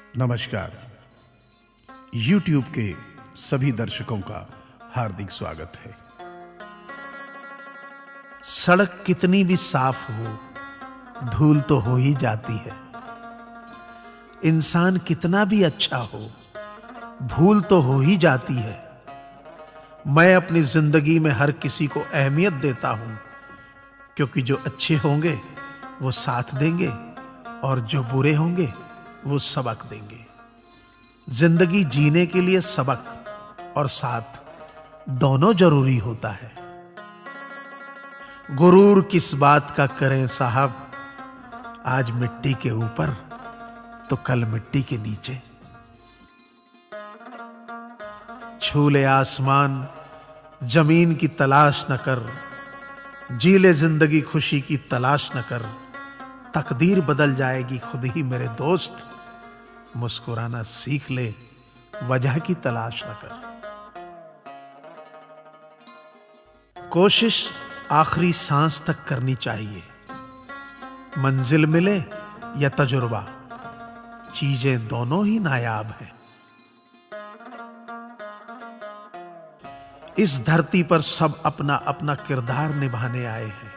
नमस्कार। YouTube के सभी दर्शकों का हार्दिक स्वागत है। सड़क कितनी भी साफ हो, धूल तो हो ही जाती है। इंसान कितना भी अच्छा हो, भूल तो हो ही जाती है। मैं अपनी जिंदगी में हर किसी को अहमियत देता हूं, क्योंकि जो अच्छे होंगे वो साथ देंगे और जो बुरे होंगे वो सबक देंगे। जिंदगी जीने के लिए सबक और साथ दोनों जरूरी होता है। गुरूर किस बात का करें साहब, आज मिट्टी के ऊपर तो कल मिट्टी के नीचे। छू ले आसमान जमीन की तलाश न कर, जी ले जिंदगी खुशी की तलाश न कर। तकदीर बदल जाएगी खुद ही मेरे दोस्त, मुस्कुराना सीख ले वजह की तलाश न कर। कोशिश आखिरी सांस तक करनी चाहिए। मंजिल मिले या तजुर्बा, चीजें दोनों ही नायाब हैं। इस धरती पर सब अपना अपना किरदार निभाने आए हैं।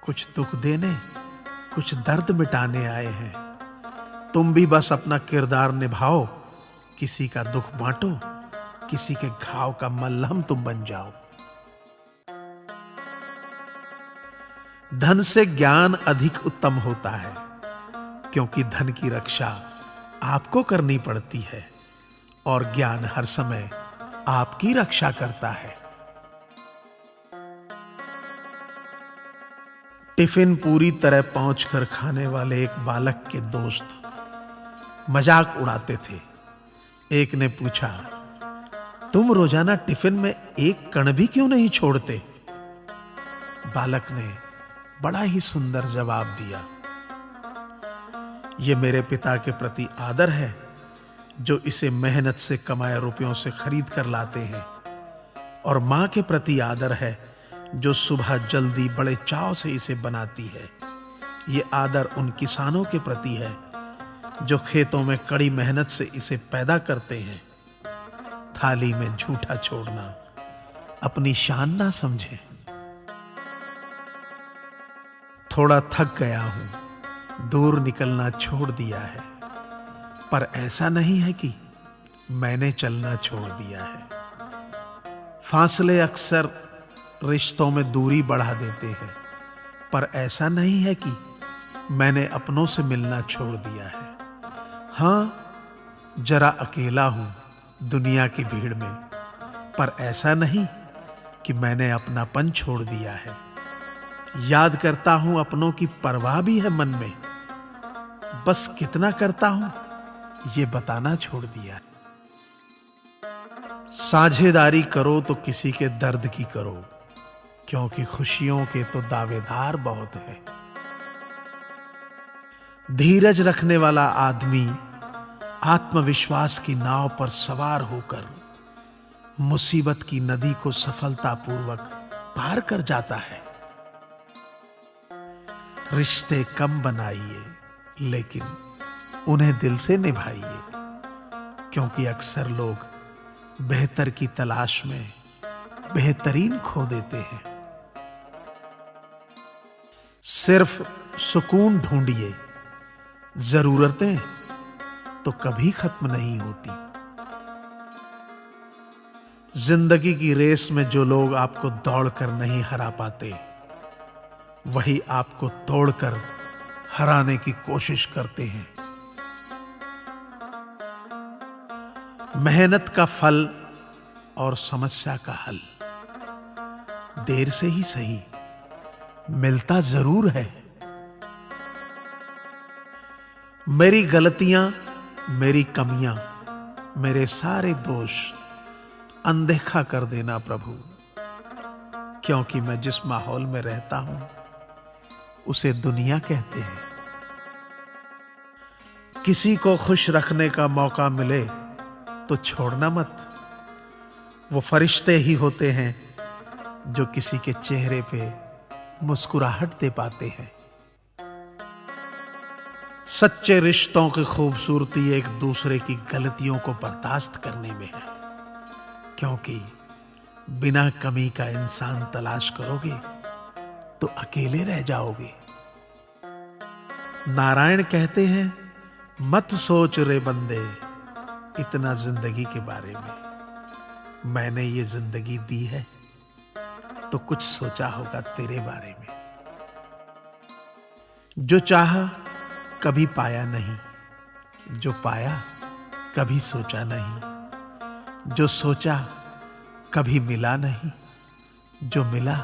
कुछ दुख देने, कुछ दर्द मिटाने आए हैं। तुम भी बस अपना किरदार निभाओ, किसी का दुख बांटो, किसी के घाव का मलहम तुम बन जाओ। धन से ज्ञान अधिक उत्तम होता है, क्योंकि धन की रक्षा आपको करनी पड़ती है और ज्ञान हर समय आपकी रक्षा करता है। टिफिन पूरी तरह पहुंच कर खाने वाले एक बालक के दोस्त मजाक उड़ाते थे। एक ने पूछा, तुम रोजाना टिफिन में एक कण भी क्यों नहीं छोड़ते? बालक ने बड़ा ही सुंदर जवाब दिया, यह मेरे पिता के प्रति आदर है, जो इसे मेहनत से कमाए रुपयों से खरीद कर लाते हैं, और मां के प्रति आदर है, जो सुबह जल्दी बड़े चाव से इसे बनाती है। ये आदर उन किसानों के प्रति है, जो खेतों में कड़ी मेहनत से इसे पैदा करते हैं। थाली में झूठा छोड़ना अपनी शान ना समझे। थोड़ा थक गया हूं, दूर निकलना छोड़ दिया है, पर ऐसा नहीं है कि मैंने चलना छोड़ दिया है। फासले अक्सर रिश्तों में दूरी बढ़ा देते हैं, पर ऐसा नहीं है कि मैंने अपनों से मिलना छोड़ दिया है। हां, जरा अकेला हूं दुनिया की भीड़ में, पर ऐसा नहीं कि मैंने अपनापन छोड़ दिया है। याद करता हूं, अपनों की परवाह भी है मन में, बस कितना करता हूं ये बताना छोड़ दिया। साझेदारी करो तो किसी के दर्द की करो, क्योंकि खुशियों के तो दावेदार बहुत हैं। धीरज रखने वाला आदमी आत्मविश्वास की नाव पर सवार होकर मुसीबत की नदी को सफलतापूर्वक पार कर जाता है। रिश्ते कम बनाइए, लेकिन उन्हें दिल से निभाइए, क्योंकि अक्सर लोग बेहतर की तलाश में बेहतरीन खो देते हैं। सिर्फ सुकून ढूंढिए, जरूरतें तो कभी खत्म नहीं होती। जिंदगी की रेस में जो लोग आपको दौड़कर नहीं हरा पाते, वही आपको तोड़कर हराने की कोशिश करते हैं। मेहनत का फल और समस्या का हल देर से ही सही मिलता जरूर है। मेरी गलतियां, मेरी कमियां, मेरे सारे दोष अनदेखा कर देना प्रभु, क्योंकि मैं जिस माहौल में रहता हूं उसे दुनिया कहते हैं। किसी को खुश रखने का मौका मिले तो छोड़ना मत। वो फरिश्ते ही होते हैं जो किसी के चेहरे पे मुस्कुराहट दे पाते हैं। सच्चे रिश्तों की खूबसूरती एक दूसरे की गलतियों को बर्दाश्त करने में है, क्योंकि बिना कमी का इंसान तलाश करोगे तो अकेले रह जाओगे। नारायण कहते हैं, मत सोच रे बंदे इतना जिंदगी के बारे में। मैंने ये जिंदगी दी है तो कुछ सोचा होगा तेरे बारे में। जो चाहा कभी पाया नहीं, जो पाया कभी सोचा नहीं, जो सोचा कभी मिला नहीं, जो मिला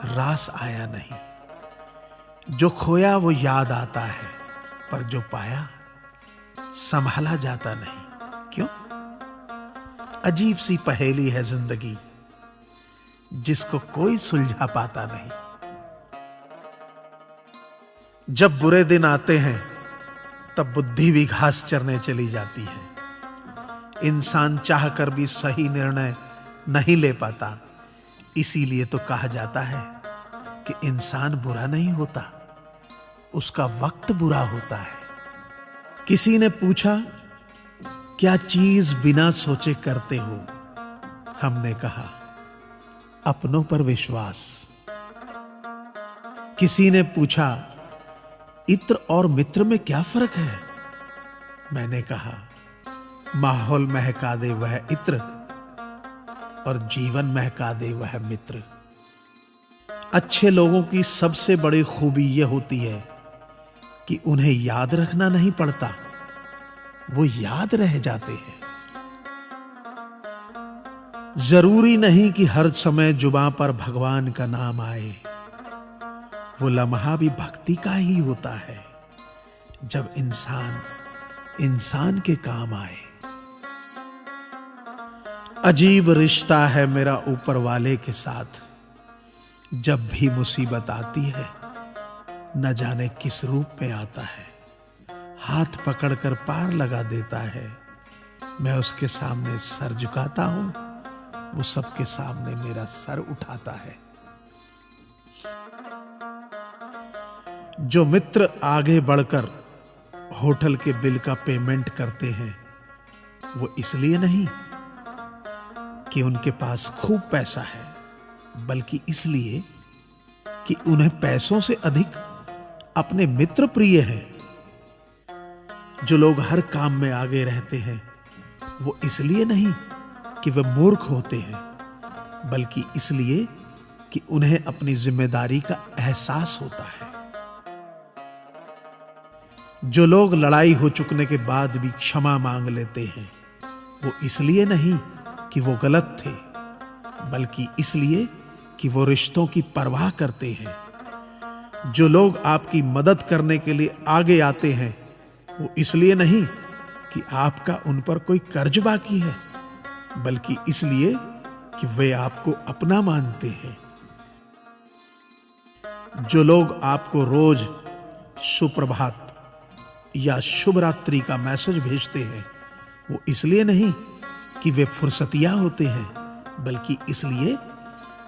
रास आया नहीं। जो खोया वो याद आता है, पर जो पाया संभाला जाता नहीं। क्यों? अजीब सी पहेली है जिंदगी, जिसको कोई सुलझा पाता नहीं। जब बुरे दिन आते हैं तब बुद्धि भी घास चरने चली जाती है। इंसान चाहकर भी सही निर्णय नहीं ले पाता। इसीलिए तो कहा जाता है कि इंसान बुरा नहीं होता, उसका वक्त बुरा होता है। किसी ने पूछा, क्या चीज बिना सोचे करते हो? हमने कहा, अपनों पर विश्वास। किसी ने पूछा, इत्र और मित्र में क्या फर्क है? मैंने कहा, माहौल महका दे वह इत्र और जीवन महका दे वह मित्र। अच्छे लोगों की सबसे बड़ी खूबी यह होती है कि उन्हें याद रखना नहीं पड़ता, वो याद रह जाते हैं। जरूरी नहीं कि हर समय जुबां पर भगवान का नाम आए। वो लम्हा भी भक्ति का ही होता है, जब इंसान इंसान के काम आए। अजीब रिश्ता है मेरा ऊपर वाले के साथ। जब भी मुसीबत आती है, न जाने किस रूप में आता है। हाथ पकड़कर पार लगा देता है। मैं उसके सामने सर झुकाता हूं, वो सबके सामने मेरा सर उठाता है। जो मित्र आगे बढ़कर होटल के बिल का पेमेंट करते हैं, वो इसलिए नहीं कि उनके पास खूब पैसा है, बल्कि इसलिए कि उन्हें पैसों से अधिक अपने मित्र प्रिय हैं। जो लोग हर काम में आगे रहते हैं, वो इसलिए नहीं कि वे मूर्ख होते हैं, बल्कि इसलिए कि उन्हें अपनी जिम्मेदारी का एहसास होता है। जो लोग लड़ाई हो चुकने के बाद भी क्षमा मांग लेते हैं, वो इसलिए नहीं कि वो गलत थे, बल्कि इसलिए कि वो रिश्तों की परवाह करते हैं। जो लोग आपकी मदद करने के लिए आगे आते हैं, वो इसलिए नहीं कि आपका उन पर कोई कर्ज बाकी है, बल्कि इसलिए कि वे आपको अपना मानते हैं। जो लोग आपको रोज सुप्रभात या शुभ रात्रि का मैसेज भेजते हैं, वो इसलिए नहीं कि वे फुर्सतिया होते हैं, बल्कि इसलिए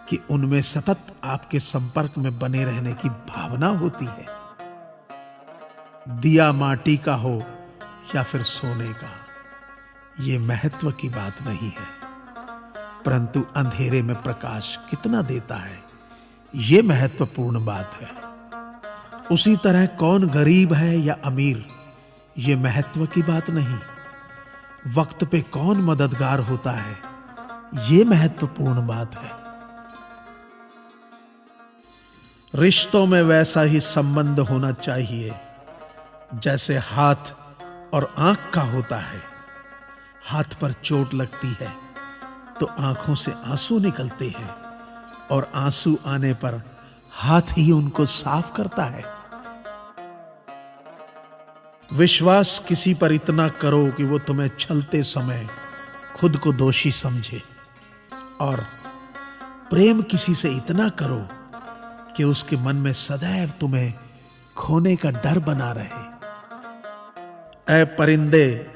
कि उनमें सतत आपके संपर्क में बने रहने की भावना होती है। दिया माटी का हो या फिर सोने का, ये महत्व की बात नहीं है, परंतु अंधेरे में प्रकाश कितना देता है, ये महत्वपूर्ण बात है। उसी तरह कौन गरीब है या अमीर, ये महत्व की बात नहीं। वक्त पे कौन मददगार होता है, ये महत्वपूर्ण बात है। रिश्तों में वैसा ही संबंध होना चाहिए जैसे हाथ और आंख का होता है। हाथ पर चोट लगती है तो आंखों से आंसू निकलते हैं, और आंसू आने पर हाथ ही उनको साफ करता है। विश्वास किसी पर इतना करो कि वो तुम्हें छलते समय खुद को दोषी समझे, और प्रेम किसी से इतना करो कि उसके मन में सदैव तुम्हें खोने का डर बना रहे। ऐ परिंदे,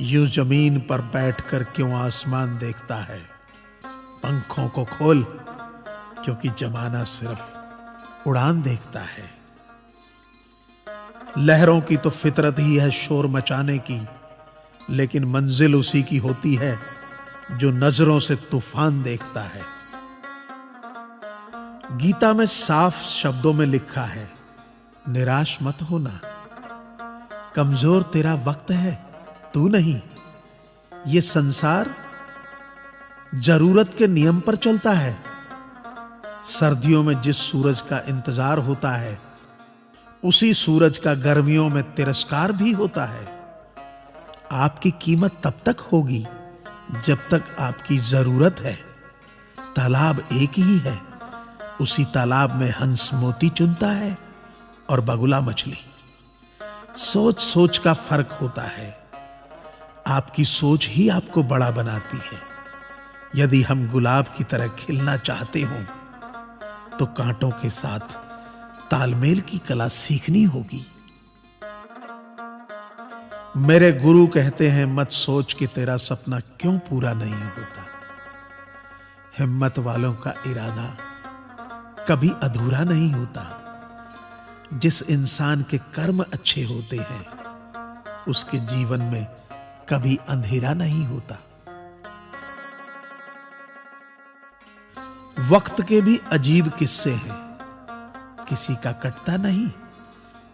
यूं जमीन पर बैठकर क्यों आसमान देखता है? पंखों को खोल, क्योंकि जमाना सिर्फ उड़ान देखता है। लहरों की तो फितरत ही है शोर मचाने की, लेकिन मंजिल उसी की होती है जो नजरों से तूफान देखता है। गीता में साफ शब्दों में लिखा है, निराश मत होना, कमजोर तेरा वक्त है, तू नहीं। ये संसार जरूरत के नियम पर चलता है। सर्दियों में जिस सूरज का इंतजार होता है, उसी सूरज का गर्मियों में तिरस्कार भी होता है। आपकी कीमत तब तक होगी जब तक आपकी जरूरत है। तालाब एक ही है, उसी तालाब में हंस मोती चुनता है और बगुला मछली। सोच सोच का फर्क होता है। आपकी सोच ही आपको बड़ा बनाती है। यदि हम गुलाब की तरह खिलना चाहते हों तो कांटों के साथ तालमेल की कला सीखनी होगी। मेरे गुरु कहते हैं, मत सोच कि तेरा सपना क्यों पूरा नहीं होता। हिम्मत वालों का इरादा कभी अधूरा नहीं होता। जिस इंसान के कर्म अच्छे होते हैं, उसके जीवन में कभी अंधेरा नहीं होता। वक्त के भी अजीब किस्से हैं। किसी का कटता नहीं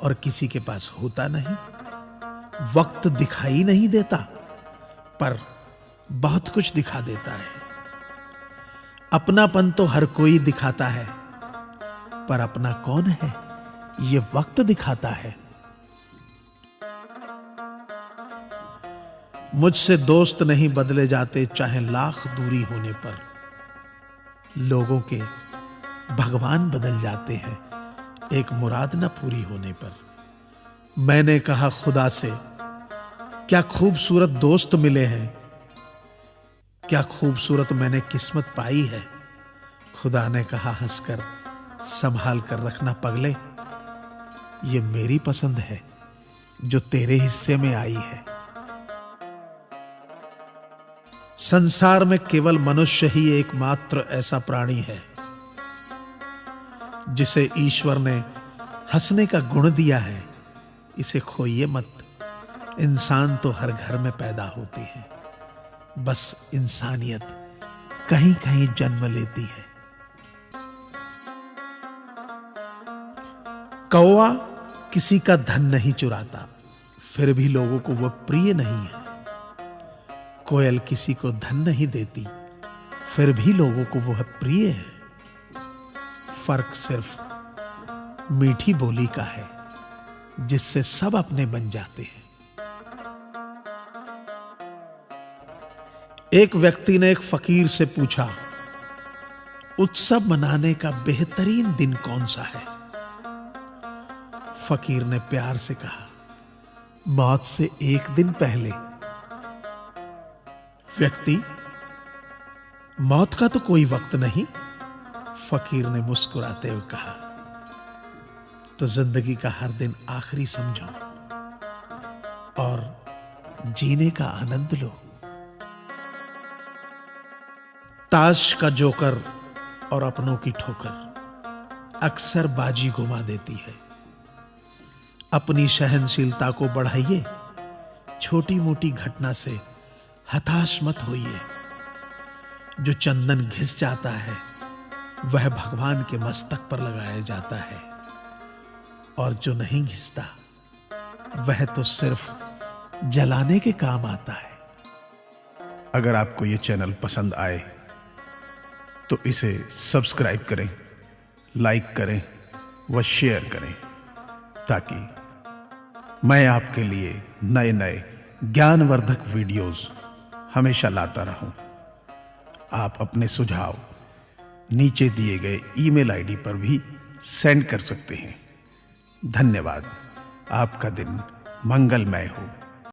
और किसी के पास होता नहीं। वक्त दिखाई नहीं देता, पर बहुत कुछ दिखा देता है। अपनापन तो हर कोई दिखाता है, पर अपना कौन है ये वक्त दिखाता है। मुझसे दोस्त नहीं बदले जाते, चाहे लाख दूरी होने पर। लोगों के भगवान बदल जाते हैं एक मुराद न पूरी होने पर। मैंने कहा खुदा से, क्या खूबसूरत दोस्त मिले हैं, क्या खूबसूरत मैंने किस्मत पाई है। खुदा ने कहा हंसकर, संभाल कर रखना पगले, ये मेरी पसंद है जो तेरे हिस्से में आई है। संसार में केवल मनुष्य ही एकमात्र ऐसा प्राणी है जिसे ईश्वर ने हंसने का गुण दिया है। इसे खोइए मत। इंसान तो हर घर में पैदा होते हैं, बस इंसानियत कहीं कहीं जन्म लेती है। कौवा किसी का धन नहीं चुराता, फिर भी लोगों को वह प्रिय नहीं है। कोयल किसी को धन नहीं देती, फिर भी लोगों को वह प्रिय है। फर्क सिर्फ मीठी बोली का है, जिससे सब अपने बन जाते हैं। एक व्यक्ति ने एक फकीर से पूछा, उत्सव मनाने का बेहतरीन दिन कौन सा है। फकीर ने प्यार से कहा, मौत से एक दिन पहले। व्यक्ति, मौत का तो कोई वक्त नहीं। फकीर ने मुस्कुराते हुए कहा, तो जिंदगी का हर दिन आखिरी समझो और जीने का आनंद लो। ताश का जोकर और अपनों की ठोकर अक्सर बाजी घुमा देती है। अपनी सहनशीलता को बढ़ाइए। छोटी मोटी घटना से हताश मत होइए। जो चंदन घिस जाता है वह भगवान के मस्तक पर लगाया जाता है, और जो नहीं घिसता वह तो सिर्फ जलाने के काम आता है। अगर आपको ये चैनल पसंद आए तो इसे सब्सक्राइब करें, लाइक करें व शेयर करें, ताकि मैं आपके लिए नए नए ज्ञानवर्धक वीडियोस हमेशा लाता रहूं। आप अपने सुझाव नीचे दिए गए ईमेल आईडी पर भी सेंड कर सकते हैं। धन्यवाद। आपका दिन मंगलमय हो।